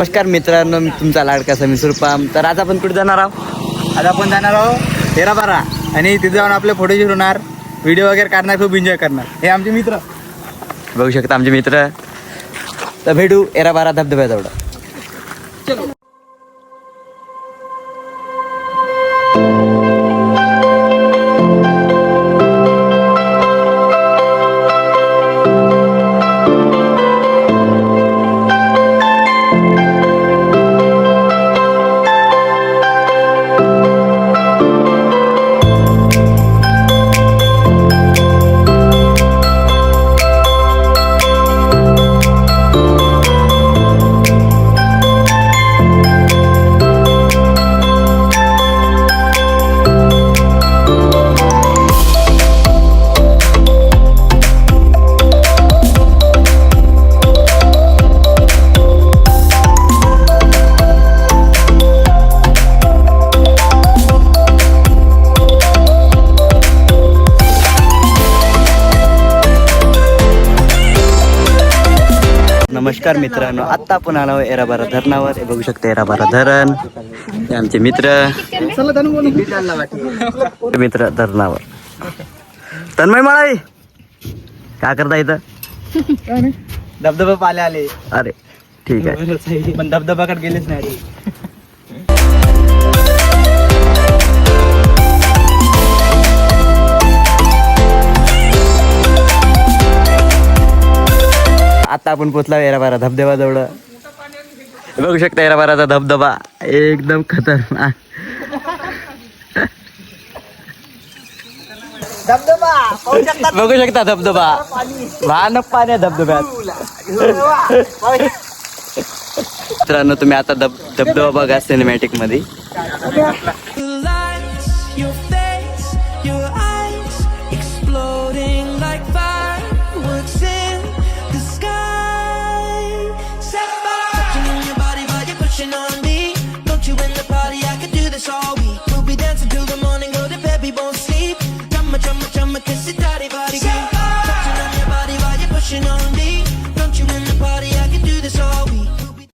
नमस्कार मित्रांनो, मी तुमचा लाडका समीर सुरपाम. तर आज आपण कुठे जाणार आहोत? आज आपण जाणार आहोत तेराबारा आणि तिथे जाऊन आपले फोटोशूट होणार, व्हिडिओ वगैरे काढणार, खूप एन्जॉय करणार. हे आमचे मित्र बघू शकता आमचे मित्र. तर भेटू एराबारा धबधब्याजवळ. नमस्कार मित्रांनो, आत्ता आपण आलो एराबारा धरणावर. हे बघू शकता एराबारा धरण. हे आमचे मित्र मित्र धरणावर. तन्मय मळाई काय करता इथं? धबधबा पाले आले. अरे ठीक आहे. पण धबधबाकडे गेलेच नाही. आता आपण पोचला एराबारा धबधब्याजवळ. बघू शकता एराबाराचा धबधबा एकदम खतरनाक. बघू शकता धबधबा, भयानक पाणी आहे धबधब्यात. मित्रांनो, तुम्ही आता धबधबा बघा सिनेमॅटिक मध्ये.